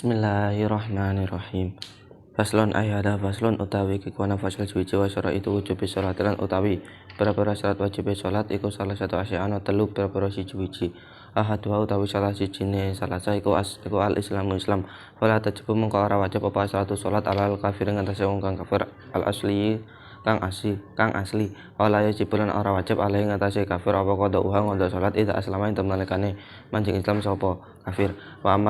Bismillahirrahmanirrahim. Faslon ayada faslon utawi kikuana fasal suci wa syara itu wujub sholatilan utawi pira-pira syarat wajib sholat iku salah satu asya'ana telu pira-pira siji-wiji. Ahadwa utawi salah sijine salasa iku al islamu islam. Wala tajibu mengko ora wajib apa salatu sholat alal kafirin ngantase wong kang kafir al asli kang asli wala yajibulan ora wajib alai ngatasi kafir apa qada uha ngondo salat ida aslama ing temnalikane manjing Islam sapa kafir wa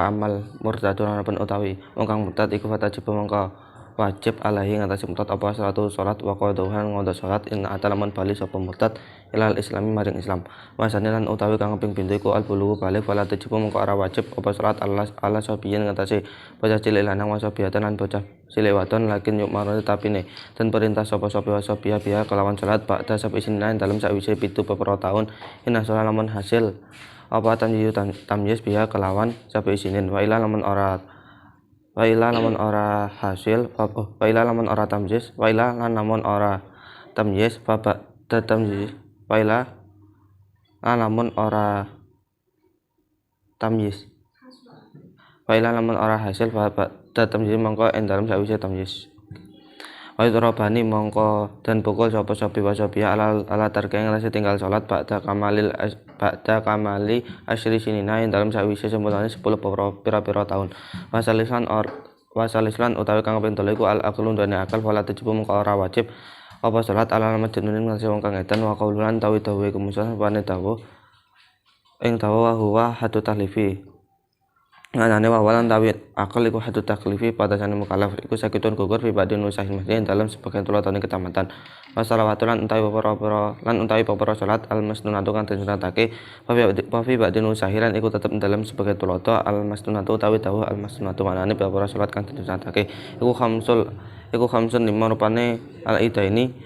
amal murtadun pun utawi wong kang murtad iku wajib mongko wajib alai ngatasi murtad apa salatu salat wa qada uha ngondo salat in atalaman bali sapa murtad ilal islami maring Islam wasane lan utawi kang ping pindho iku al bulu balik wala tajibu mongko ora wajib apa salat Allah sabiyin ngatasi bocah cilik lanang wasabiatan lan bocah cilik wadon lakin yuk marane tapine dan perintah sapa-sapa wasabiya biya kelawan salat ba'da sabi isinin dalam sakwise 7 pepero tahun inna sholat lamun hasil apa tamyiz biya kelawan sabi isinin wa ila lamun ora hasil wa ila lamun ora tamyiz wa ila lan lamun ora tamyiz baba tamyiz wa ila lan lamun ora tamyiz wa ila lamun ora hasil baba tamyiz mongko ing dalem sakwise tamyiz wa idrobani mongko dan pukul sapa-sapa wasabiya ala tarka ing rasa tinggal salat ba'da kamali asyri sinina ing dalem sakwise sempurnane 10 pira-pira tahun wasalislan utawi kang kaping 3 iku al aqlun dene akal wala tajibu mongko ora wajib apa salat ala majnunin ngase wong kang edan wa qaululan tawi dawe kemusuhan pane dawa ing dawa huwa hadu tahlifi nganane wawalan tawi akal iku hadu taklifi pada sane mukallaf iku sakitun gugur fi badin usahin masjid dalam sebagian tulatane ketamatan masalawatulan utawi pepero salat al masnunatu kang disunatake wa fi badin usahiran iku tetep dalam sebagian tulato al masnunatu utawi dawuh al masnunatu manane pepero salat kang disunatake iku khamsun lima rupane al idani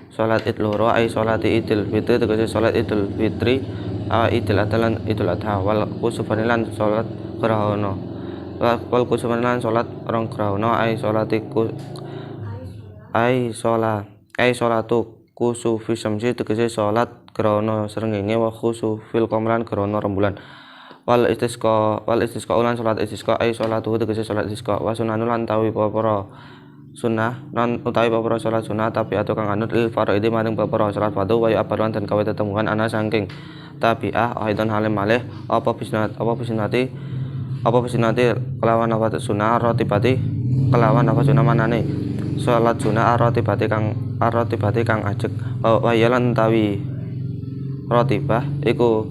salat id loro ai salati idul fitri tegese salat idul fitri idul adha idul adha wal kusufanilan salat krahana wal kusufanilan salat rong krahana ai salatu kusufi syamsi tegese salat krahana srengenge wa kusufil qamaran krahana rembulan wal istisqa ulan salat istisqa ai salatu tegese salat istisqa wa sunanulan tawi pepero sunnah non utawi pepero salat sunnah tapi atau kang anut il faraidi maring pepero salat fardu wa aparwan dan kawe tetemukan ana saking tabi'ah aidan halim malih apa bisinati kelawan apa sunnah rotibati kelawan apa sunnah manane salat sunnah rotibati kang ajeg wa yalan tawi rotibah iku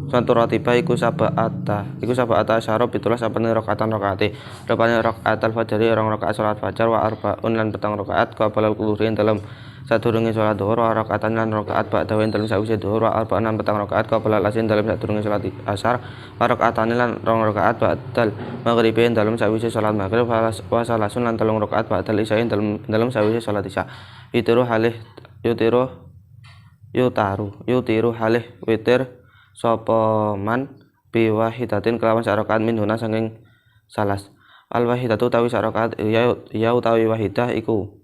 satu rotibah iku sabata syarab pitulah sapane rakaatan rakaate rupane rakaat al-fajri rong rakaat salat fajar wa arbaun lan petang rakaat qabla al-dhuhrin dalam sadurunge salat dhuhur wa rakaatan lan rakaat ba'da dalam sawise dhuhur wa arba'an lan petang rakaat qabla al-asr dalam sadurunge salat asar wa rakaatan lan rong rakaat ba'dal maghribi dalam sawise salat maghrib wa salasun lan telung rakaat ba'dal isya dalam sawise salat isya yutiru halih witir sapa man bi wahidatin kelawan sarakaat min huna saking salas al wahidatu utawi sarakaat ya utawi wahidah iku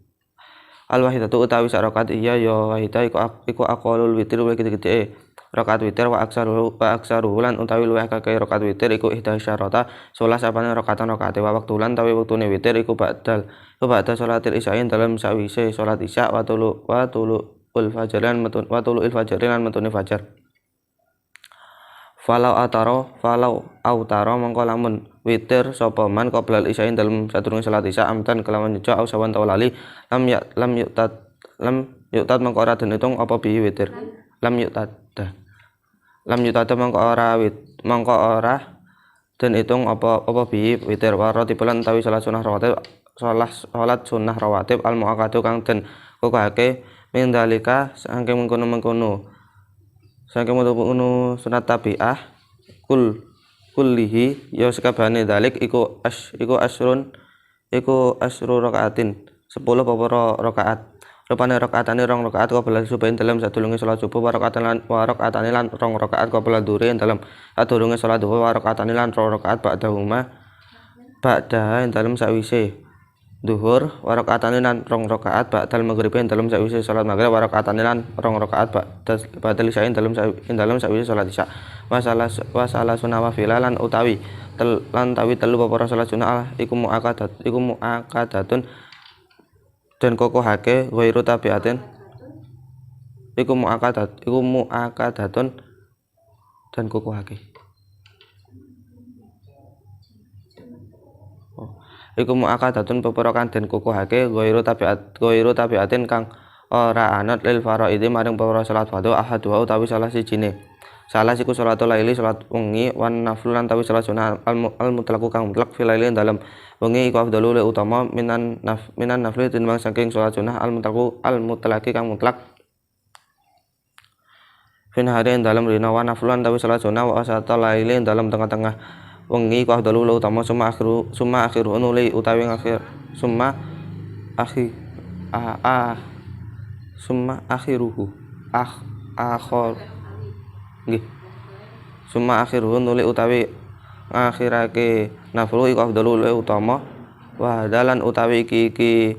al wahidatu utawi sarakaat ya wahidah iku aqalul witir wa gede-gede rakaat witir wa aksaruhu lan utawi luwih akeh rakaat witir iku ihda syarata 11 apane rakaatan rakaate wa waktulan tawi wektune witir iku ba'da salatil isyain dalam sawise salat isya wa tulu il fajran metune fajar falau autaro mongko lamun witir sapa man qoblal isyain dalem sadurunge salat isya amtan kelawan nyejo au sawan taw lali lam yutat mongko ora den hitung apa bi witir lam yutat mongko ora den hitung apa bi witir wa ratibulan tawi salat sunah rawatib al muakkadu kang den kokake min dalika saking mengkono sunat tabi'ah kullihi ya sakabehane dalik iku asru rakaatin 10 pepero rakaat rupane rakaatane rong rakaat qabla subuhin dalam sadurunge salat subuh wa rakaatane lan rong rakaat qabla dhuhrin dalam sadurunge salat dhuhur wa rakaatane lan rong rakaat ba'da dalam sawise duhur wa rakaatane lan rong rakaat ba'dal maghribi dalem sawise salat maghrib wa rakaatane lan rong rakaat ba'dal isya dalem sawise salat isya wa salah sunah filalan utawi telu para salat sunah iku muakadatun dan kokohake ghairu tabiatin iku muakadatun dan kokohake iku muakadatun peperokan den kokohake ghairu tabiatin kang ora anut lil faraidi maring para salat fardhu ahadua utawi salah sijine salah siku salatul laili salat wengi wan naflu lan tawi salat sunah al mutlaqu kang mutlak fil laili dalam wengi iku afdalu le utama minan nafli tinimbang saking salat sunah al mutlaqi kang mutlak fin hari dalam rina wa naflu lan tawi salat sunah wa salatul laili dalam tengah-tengah wengi ku afdalu la utama summa akhiru nuli utawi akhir summa akhiruhu nggih summa akhiruhu nuli utawi akhirake naflu iku afdalu la utama wa dalan utawi iki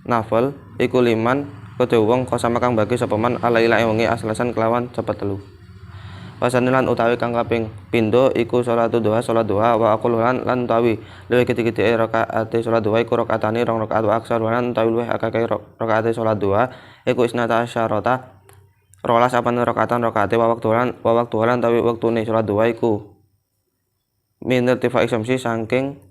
nafal iku liman kedhe wong kosama kang bagi sapa man alaila wengi aslasan kelawan cepet telu wasanilan utawi kang kaping pindho iku salat duha wa aqul lan utawi luwih kiti-kiti rakaate salat duha iku rakaatane rong rakaat wa aksar lan utawi luwih akeh rakaate salat duha iku isnata asyarata 12 apan rakaate wa waktulan utawi wektune salat duha iku min irtifa isamsi saking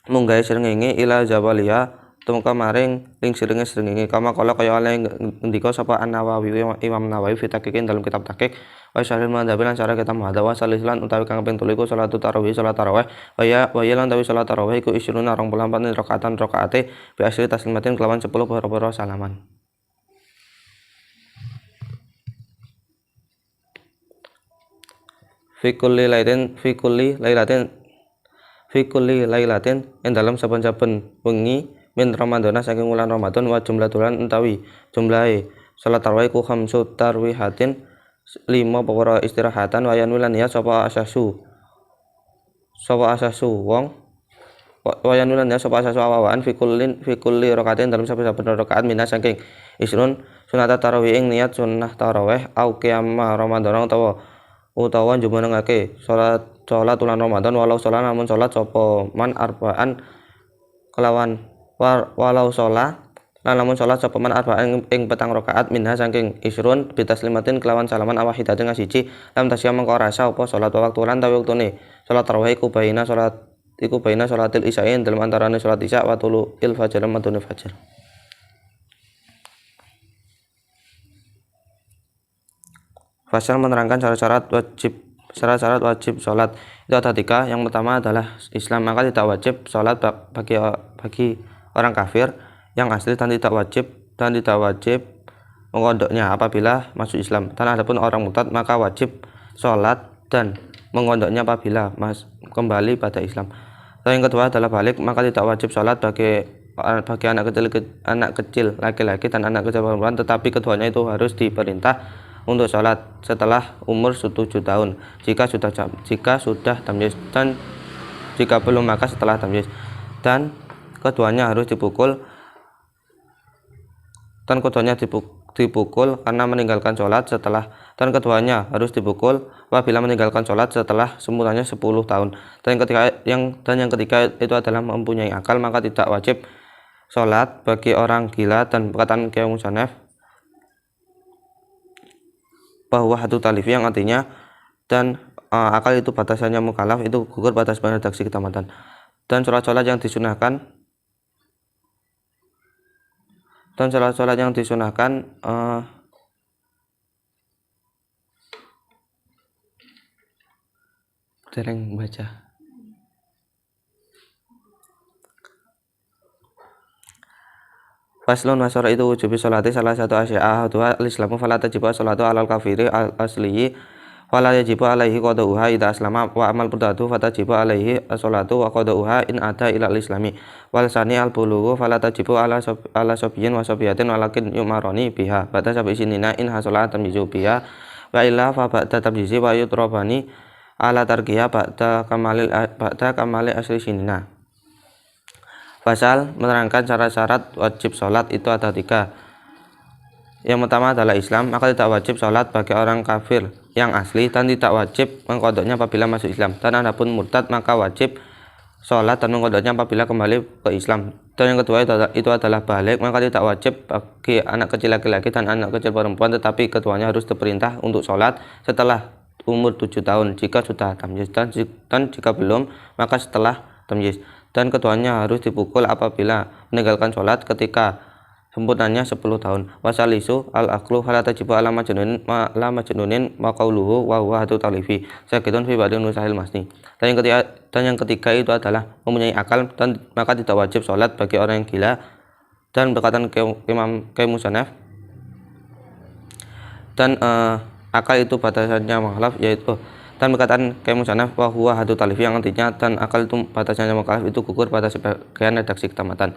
munggahe srengenge ila zawalia tumeka maring lingsirenge srengenge kama kala kaya oleh ngendika sapa An-Nawawi Imam Nawawi fi taqiqin dalam kitab taqiq wa syarhil madzhab lan cara kita madzhab wa salislan utawi kang kaping 3 iku salat tarawih wa ya lan utawi salat tarawih iku 24 rakaate bi asri taslimatin kelawan 10 para salaman fi kulli lailatin ing dalam saben-saben wengi min Ramadana saking wulan Ramadan wa jumlatulan entawi jumlahe salat tarawih ku khamsu tarwihatin 5 perkara istirahatan wa yanwilan ya sapa asasu wong wa yanwilan ya sapa asasu awaan fi kulli rakatin dalam saben-saben rakaat minna saking isrun sunat tarawih ing niat sunnah tarawih au qiyamah Ramadan utawa jumenengake salat ulan Ramadan walau salat namun salat sapa man arba'an kelawan walau sholat lan lamun sholat sapa man arba'in ing petang rakaat minha saking isrun bitaslimatin kelawan salaman awahidatin ngasiji lam tasya mengko rasa apa sholat waktu lan tawi wektune sholat tarawih iku baina sholatil isyain dalam antarane sholat isya wa tulu'il fajr lan madune fajar Fasal menerangkan syarat-syarat wajib sholat itu ada 3. Yang pertama adalah Islam, maka tidak wajib sholat bagi orang kafir yang asli dan tidak wajib mengondoknya apabila masuk Islam. Dan adapun orang murtad maka wajib sholat dan mengondoknya apabila kembali pada Islam. Dan yang kedua adalah balik, maka tidak wajib sholat bagi anak kecil laki-laki dan anak kecil perempuan, tetapi keduanya itu harus diperintah untuk sholat setelah umur 7 tahun jika sudah tamyiz, dan jika belum maka setelah tamyiz, dan keduanya harus dipukul karena meninggalkan sholat setelah apabila meninggalkan sholat setelah semuanya 10 tahun. Dan yang ketiga itu adalah mempunyai akal, maka tidak wajib sholat bagi orang gila. Dan perkataan Kiai Musanef bahwa hatu talif yang artinya dan akal itu batasannya mukallaf itu gugur batas redaksi ketamatan. Dan sholat-sholat yang disunahkan dereng baca Faslun wasara itu wujubi sholati salah satu asya'a dua al-islamu fala tajibu sholatu alal kafiri al-asliyi wala yajibu alaihi qada'uha idza aslama wa amal murtadu fatajibu alaihi sholatu wa qada'uha in ada ila al-islami wal sani al-bulughu fala tajibu ala sabiyyin wa sabiyatin walakin yumaroni biha ba'da sab'i sinina in hasala tamyizu biha wa illa fa ba'da tamyizi wa yutrabani ala tarkiya ba'da kamali asli sinina. Pasal menerangkan syarat-syarat wajib sholat itu ada 3. Yang pertama adalah Islam, maka tidak wajib sholat bagi orang kafir yang asli dan tidak wajib mengqadanya apabila masuk Islam. Dan adapun murtad maka wajib sholat dan mengqadanya apabila kembali ke Islam. Dan yang kedua itu adalah balik, maka tidak wajib bagi anak kecil laki-laki dan anak kecil perempuan, tetapi keduanya harus diperintah untuk sholat setelah umur 7 tahun jika sudah tamyiz, dan jika belum maka setelah tamyiz. Dan keduanya harus dipukul apabila meninggalkan sholat ketika sempurnanya 10 tahun. Wasalisu al-aqlu fala tajibu ala majnunin ma qauluhu wa huwa hadu talifi sakitun fi ba'din nusahil masni. Dan yang ketiga itu adalah mempunyai akal, dan maka tidak wajib sholat bagi orang yang gila. Dan berkatan Imam Musanaf, dan akal itu batasannya mukhalaf, yaitu dan berkataan Musanaf wa huwa hadu talifi, yang artinya dan akal itu batasannya mukhalaf itu gugur pada sebagian redaksi ketamatan.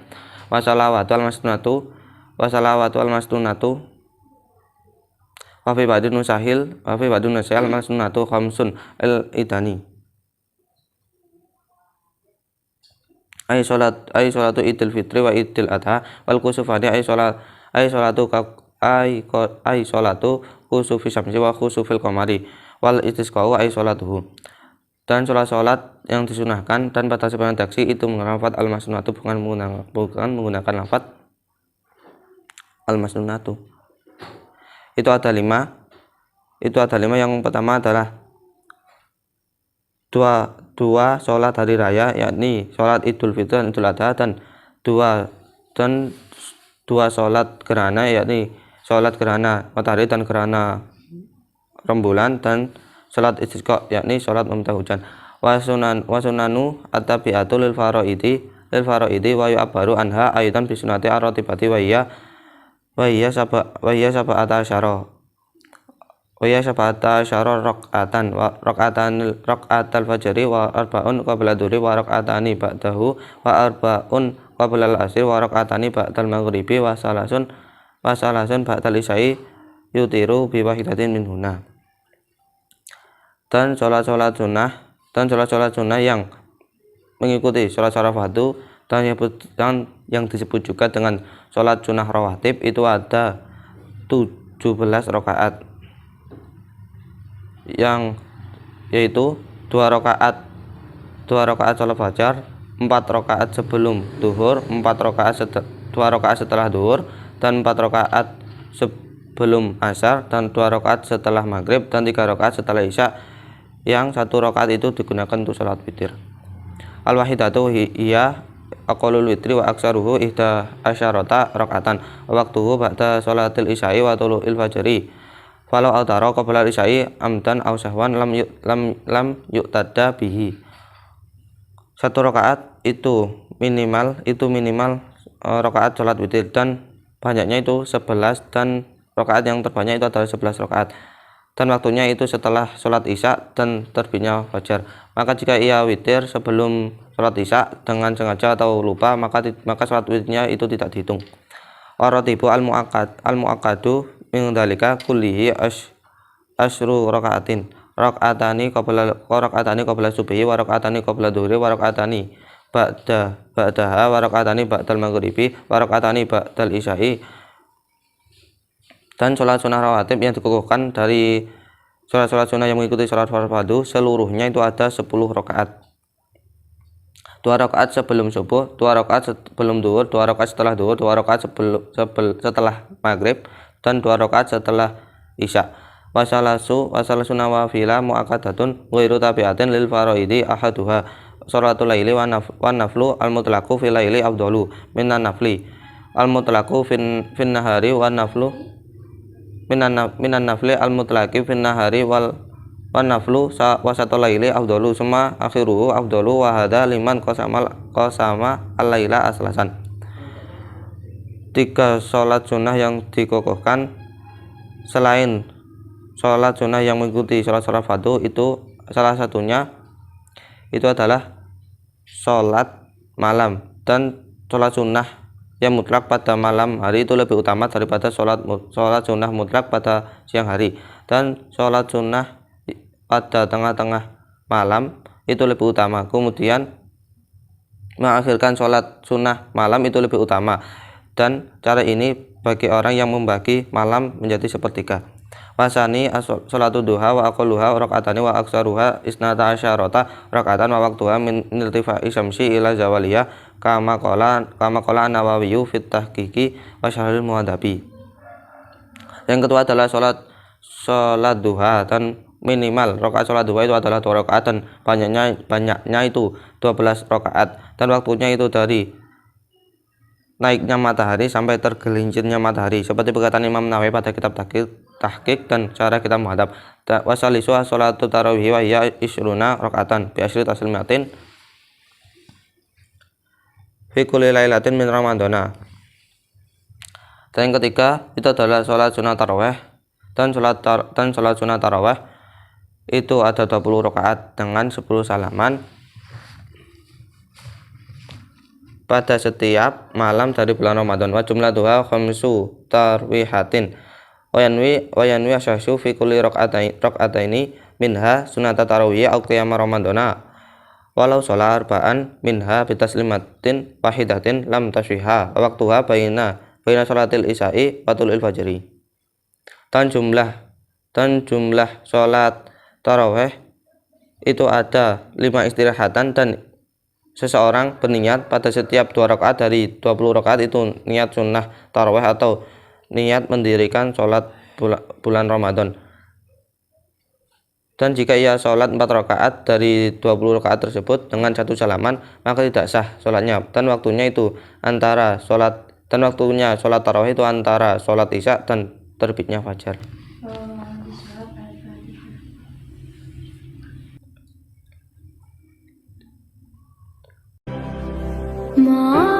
Wasalawatu al-masnunatu wa fi ba'din nusahil al-masnunatu khamsun al-idani ay salatu idul fitri wa idul adha wal kusufani ay salatu kusufi syamsi wa kusufil qamari wal istisqa'u ay salatuhu. Dan sholat yang disunahkan dan pada sebagian redaksi itu menggunakan lafaz al-masnunatu bukan menggunakan lafaz al-masnunatu. Itu ada 5. Yang pertama adalah dua sholat hari raya, yakni sholat idul fitri dan idul adha, dan dua sholat gerhana, yakni sholat gerhana matahari dan gerhana rembulan, dan sholat istisqa, yakni sholat meminta hujan. Wasunanu at-tabi'atu lil faraidi wa yu'abbaru anha ayatan bi sunnati ar-ratibati wa hiya sab'ata asyara rak'atal fajri wa arba'un qabla dhuhri wa rak'atani ba'dahu wa arba'un qabla al-asri wa rak'atani ba'dal maghribi wa salasun ba'dal isya'i yutiru bi wahidatin minhuna. Dan sholat-sholat sunnah yang mengikuti sholat fardu dan yang disebut juga dengan sholat sunnah rawatib itu ada 17 rakaat, yang yaitu 2 rakaat sholat fajar, 4 rakaat sebelum duhur, 2 rakaat setelah duhur, dan 4 rakaat sebelum asar, dan 2 rakaat setelah maghrib, dan 3 rakaat setelah isya, yang 1 rakaat itu digunakan untuk sholat witir. Al-wahidatu hiya aqallul witri wa aksaruhu ihda asyarata rakaatan waqtuhu ba'da sholatil isya'i wa tulu'il fajri falau autara qabla isya'i amdan aw sahwan lam yu'tada bihi. 1 rakaat itu minimal rakaat sholat witir, dan banyaknya itu 11, dan rakaat yang terbanyak itu adalah 11 rakaat, dan waktunya itu setelah sholat isya dan terbitnya fajar. Maka jika ia witir sebelum sholat isya dengan sengaja atau lupa, maka sholat witirnya itu tidak dihitung. Waratibu al-mu'akkadu min dzalika kullihi asyru raka'atin raka'atani qabla subhi wa raka'atani qabla dhuhri wa raka'atani ba'daha wa raka'atani ba'dal maghribi wa raka'atani ba'dal isya'i. Dan sholat sunnah rawatib yang dikukuhkan dari sholat sunnah yang mengikuti sholat fardu seluruhnya itu ada 10 rakaat. 2 rakaat sebelum subuh, 2 rakaat sebelum duhur, 2 rakaat setelah duhur, 2 rakaat setelah maghrib, dan 2 rakaat setelah isya. Wasalasu nawafila mu'akkadatun ghairu tabi'atin lil faraidi ahaduha sholatul laili wan naflu al mutlaqu fil laili afdalu minan nafli al mutlaqu fin nahari wan naflu minan nafli al mutlaqi fin nahari wan naflu wasatul laili afdalu summa akhiruhu afdalu wa hadza liman qasama al-laila aslasan. 3 sholat sunnah yang dikokohkan selain sholat sunnah yang mengikuti sholat fardu itu salah satunya itu adalah sholat malam, dan sholat sunnah yang mutlak pada malam hari itu lebih utama daripada sholat sunnah mutlak pada siang hari, dan sholat sunnah pada tengah-tengah malam itu lebih utama. Kemudian mengakhirkan sholat sunnah malam itu lebih utama, dan cara ini bagi orang yang membagi malam menjadi sepertiga. Wasani sholatu duha wa aqalluha rakaatani wa aksaruha isnata asyarata rakaatan wa waqtuha min irtifai syamsi ila zawaliyah kama qala Nawawiyu fit tahqiqi wa syarhil muhadzabi. Yang kedua adalah sholat duha, dan minimal rakaat sholat duha itu adalah 2 rakaat, dan banyaknya itu 12 rakaat, dan waktunya itu dari naiknya matahari sampai tergelincirnya matahari, seperti perkataan Imam Nawawi pada kitab tahqiq dan cara kita menghadap. Wasalisu sholatu tarawih wa hiya isruna rakaatan bi asyri taslimatin fi kulli lailatin min ramadhana. Dan yang ketiga itu adalah sholat sunat tarawih, dan sholat sunat tarawih itu ada 20 rakaat dengan 10 salaman pada setiap malam dari bulan Ramadan. Wa jumlatuha khamsu tarwihatin wa yanwi asyasyu fi kulli rakaataini minha sunata tarawih au qiyam ramadana walau sholat arba'an minha bitaslimatin wahidatin lam taswiha waktuha baina sholatil isya'i wa tulil fajri. Dan jumlah sholat tarawih itu ada 5 istirahatan, dan seseorang berniat pada setiap 2 rakaat dari 20 rakaat itu niat sunnah tarawih atau niat mendirikan sholat bulan Ramadan. Dan jika ia sholat 4 rakaat dari 20 rakaat tersebut dengan 1 salaman, maka tidak sah sholatnya, dan waktunya sholat tarawih itu antara sholat isya dan terbitnya fajar. Ma